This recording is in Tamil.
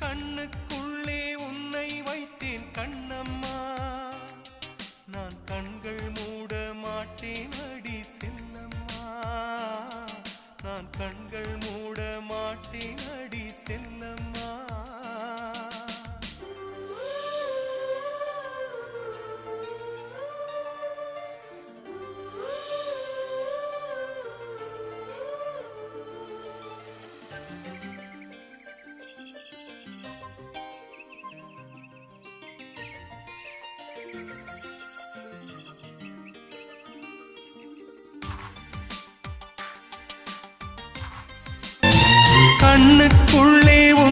கண்ணுக்குள்ளே உன்னை வைத்தேன் கண்ணம்மா, நான் கண்கள் மூட மாட்டேன் அடி செல்லம்மா, நான் கண்கள் மூட மாட்டேன் அடி செல்லம்மா. கண்ணுக்குள்